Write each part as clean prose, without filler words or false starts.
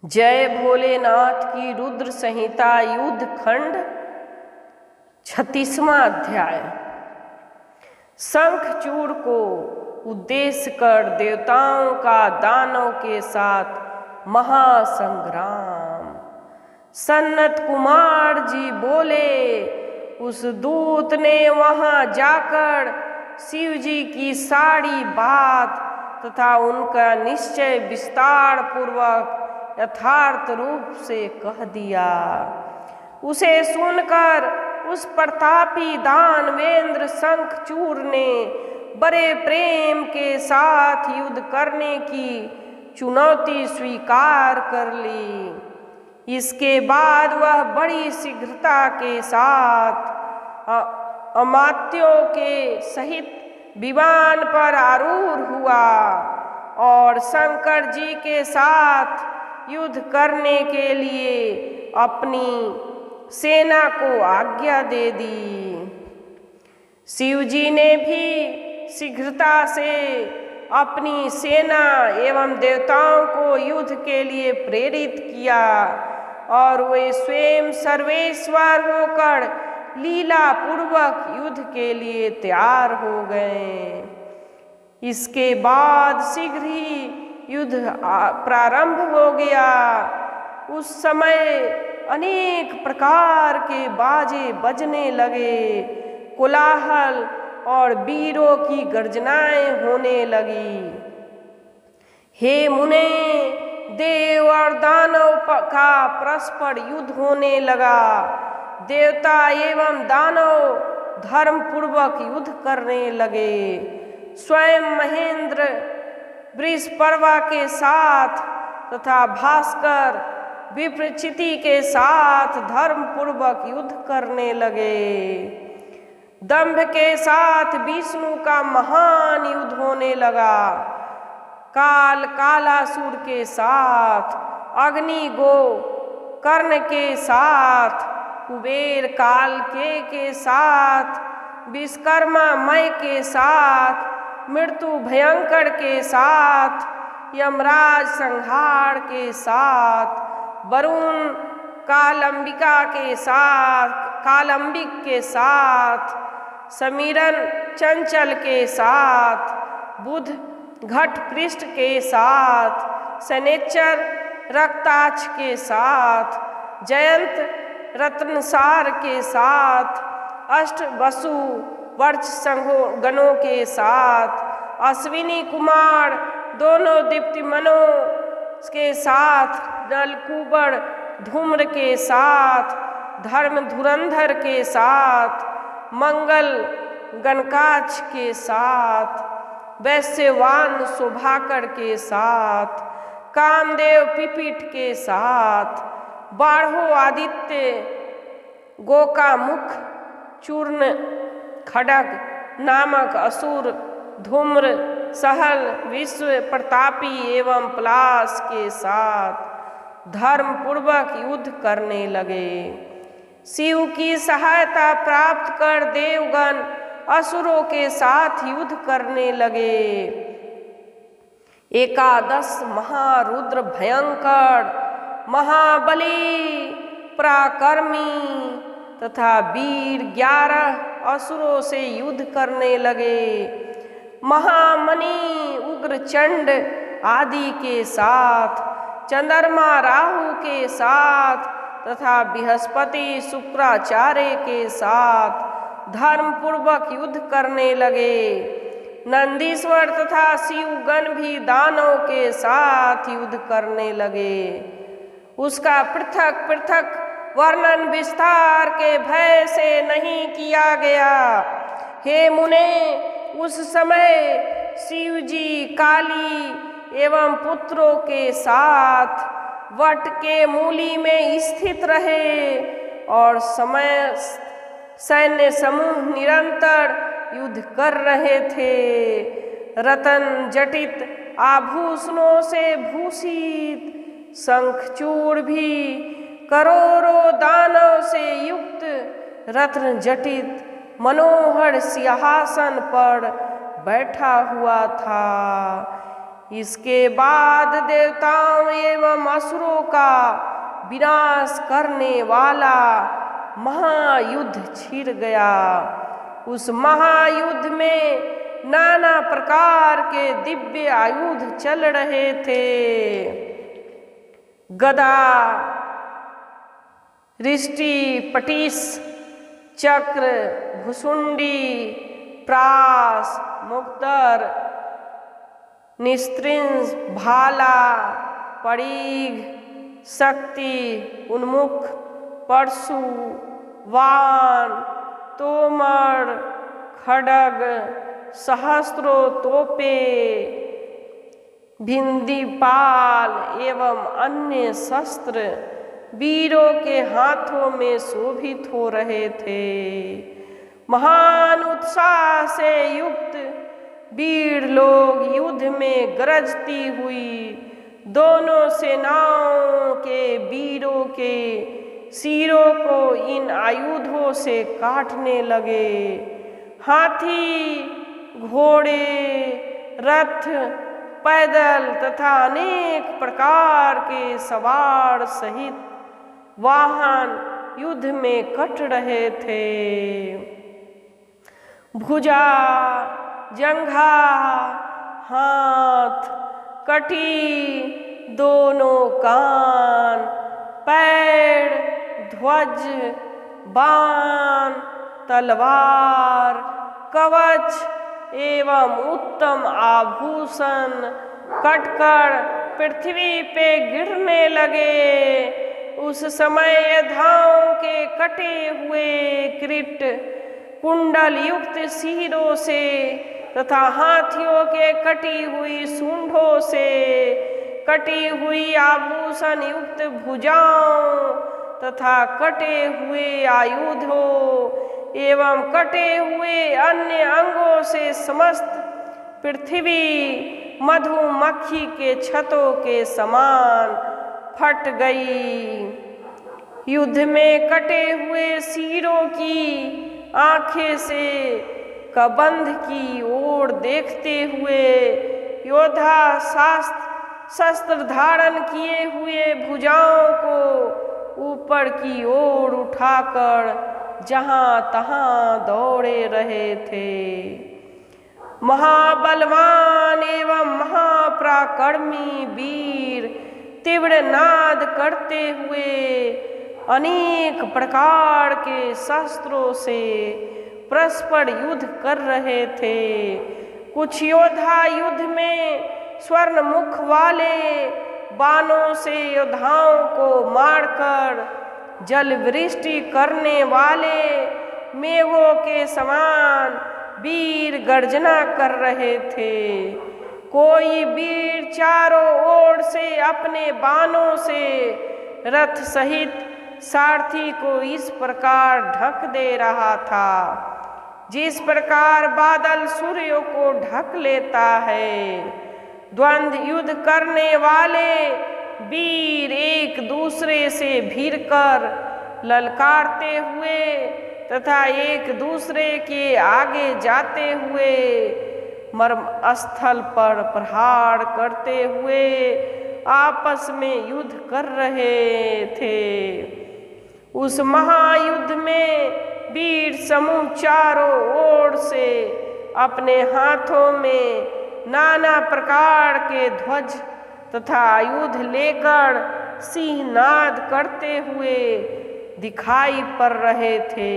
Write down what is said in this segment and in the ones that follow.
जय भोलेनाथ की रुद्र संहिता युद्ध खंड 36वां अध्याय। शंखचूड़ को उद्देश्य कर देवताओं का दानव के साथ महासंग्राम। सन्नत कुमार जी बोले, उस दूत ने वहां जाकर शिव जी की सारी बात तथा उनका निश्चय विस्तार पूर्वक यथार्थ रूप से कह दिया। उसे सुनकर उस प्रतापी दानवेंद्र शंखचूड़ ने बड़े प्रेम के साथ युद्ध करने की चुनौती स्वीकार कर ली। इसके बाद वह बड़ी शीघ्रता के साथ अमात्यों के सहित विमान पर आरूढ़ हुआ और शंकर जी के साथ युद्ध करने के लिए अपनी सेना को आज्ञा दे दी। शिव जी ने भी शीघ्रता से अपनी सेना एवं देवताओं को युद्ध के लिए प्रेरित किया और वे स्वयं सर्वेश्वर होकर लीला पूर्वक युद्ध के लिए तैयार हो गए। इसके बाद शीघ्र ही युद्ध प्रारंभ हो गया। उस समय अनेक प्रकार के बाजे बजने लगे, कोलाहल और वीरों की गर्जनाएं होने लगी। हे मुने, देव और दानव का परस्पर युद्ध होने लगा। देवता एवं दानव धर्म पूर्वक युद्ध करने लगे। स्वयं महेंद्र वृषपर्वा के साथ तथा भास्कर विप्रचिति के साथ धर्म पूर्वक युद्ध करने लगे। दंभ के साथ विष्णु का महान युद्ध होने लगा। काल कालासुर के साथ, अग्नि गो कर्ण के साथ, कुबेर काल के साथ, विश्वकर्मा मय के साथ, मृत्यु भयंकर के साथ, यमराज संहार के साथ, वरुण कालंबिका के साथ, कालंबिक के साथ, समीरन चंचल के साथ, बुध घट पृष्ठ के साथ, शनैश्चर रक्ताक्ष के साथ, जयंत रत्नसार के साथ, अष्ट वसु वर्ष गणों के साथ, अश्विनी कुमार दोनों दीप्तिमनों के साथ, नलकूबर धूम्र के साथ, धर्म धुरंधर के साथ, मंगल गणकाक्ष के साथ, वैश्यवान शोभाकर के साथ, कामदेव पिपीठ के साथ, बाढ़ो आदित्य गोकामुख चूर्ण खड़ग नामक असुर धूम्र सहल विश्व प्रतापी एवं पलाश के साथ धर्म पूर्वक युद्ध करने लगे। शिव की सहायता प्राप्त कर देवगण असुरों के साथ युद्ध करने लगे। एकादश महारुद्र भयंकर महाबली पराक्रमी तथा वीर 11 असुरों से युद्ध करने लगे। महामणि उग्रचंड आदि के साथ, चंद्रमा राहु के साथ तथा बृहस्पति शुक्राचार्य के साथ धर्म पूर्वक युद्ध करने लगे। नंदीश्वर तथा शिवगण भी दानव के साथ युद्ध करने लगे। उसका पृथक पृथक वर्णन विस्तार के भय से नहीं किया गया। हे मुने, उस समय शिव जी काली एवं पुत्रों के साथ वट के मूली में स्थित रहे और सैन्य समूह निरंतर युद्ध कर रहे थे। रतन जटित आभूषणों से भूषित शंखचूड़ भी करोड़ों दानव से युक्त रत्न जटित मनोहर सिंहासन पर बैठा हुआ था। इसके बाद देवताओं एवं असुरों का विनाश करने वाला महायुद्ध छिड़ गया। उस महायुद्ध में नाना प्रकार के दिव्य आयुध चल रहे थे। गदा, रिष्टि, पटिश, चक्र, भुसुंडी, प्रास, मुक्तर, निस्त्रिंस, भाला, परीघ, शक्ति, उन्मुख, परशु, वाण, तोमर, खड्ग, सहस्त्रों तोपे, भिंदीपाल एवं अन्य शस्त्र वीरों के हाथों में शोभित हो रहे थे। महान उत्साह से युक्त वीर लोग युद्ध में गरजती हुई दोनों सेनाओं के वीरों के सिरों को इन आयुधों से काटने लगे। हाथी, घोड़े, रथ, पैदल तथा अनेक प्रकार के सवार सहित वाहन युद्ध में कट रहे थे। भुजा, जंघा, हाथ, कटी, दोनों कान, पैर, ध्वज, बाण, तलवार, कवच एवं उत्तम आभूषण कटकर पृथ्वी पे गिरने लगे। उस समय योद्धाओं के कटे हुए किरीट कुंडल युक्त सिरों से तथा हाथियों के कटी हुई सूंडों से, कटी हुई आभूषण युक्त भुजाओं तथा कटे हुए आयुधों एवं कटे हुए अन्य अंगों से समस्त पृथ्वी मधुमक्खी के छतों के समान फट गई। युद्ध में कटे हुए सिरों की आंखें से कबंध की ओर देखते हुए योद्धा शस्त्र धारण किए हुए भुजाओं को ऊपर की ओर उठाकर जहां तहां दौड़े रहे थे। महाबलवान एवं महापराक्रमी वीर तीव्र नाद करते हुए अनेक प्रकार के शस्त्रों से परस्पर युद्ध कर रहे थे। कुछ योद्धा युद्ध में स्वर्ण मुख वाले बाणों से योद्धाओं को मारकर जल वृष्टि करने वाले मेघों के समान वीर गर्जना कर रहे थे। कोई वीर चारों ओर से अपने बाणों से रथ सहित सारथी को इस प्रकार ढक दे रहा था जिस प्रकार बादल सूर्य को ढक लेता है। द्वंद्व युद्ध करने वाले वीर एक दूसरे से भिड़कर ललकारते हुए तथा एक दूसरे के आगे जाते हुए मर्म स्थल पर प्रहार करते हुए आपस में युद्ध कर रहे थे। उस महायुद्ध में वीर समूह चारों ओर से अपने हाथों में नाना प्रकार के ध्वज तथा आयुध लेकर सिंहनाद करते हुए दिखाई पड़ रहे थे।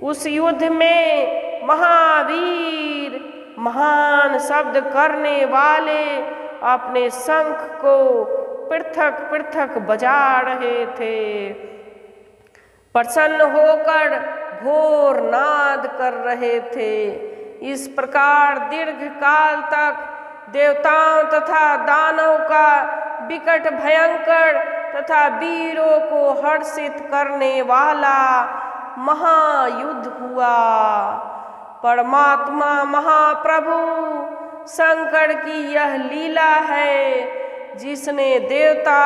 उस युद्ध में महावीर महान शब्द करने वाले अपने शंख को पृथक पृथक बजा रहे थे। प्रसन्न होकर घोर नाद कर रहे थे। इस प्रकार दीर्घ काल तक देवताओं तथा दानवों का विकट भयंकर तथा वीरों को हर्षित करने वाला महायुद्ध हुआ। परमात्मा महाप्रभु शंकर की यह लीला है जिसने देवता,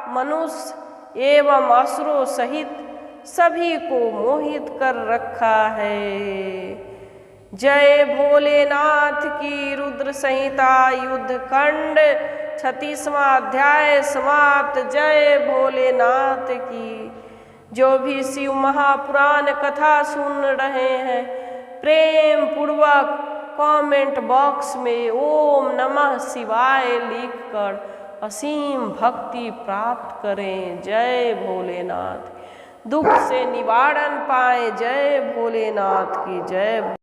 मनुष्य एवं असुरों सहित सभी को मोहित कर रखा है। जय भोलेनाथ की। रुद्र संहिता युद्ध खंड 36वां अध्याय समाप्त। जय भोलेनाथ की। जो भी शिव महापुराण कथा सुन रहे हैं, प्रेम पूर्वक कमेंट बॉक्स में ओम नमः शिवाय लिखकर असीम भक्ति प्राप्त करें। जय भोलेनाथ। दुख से निवारण पाए। जय भोलेनाथ की जय।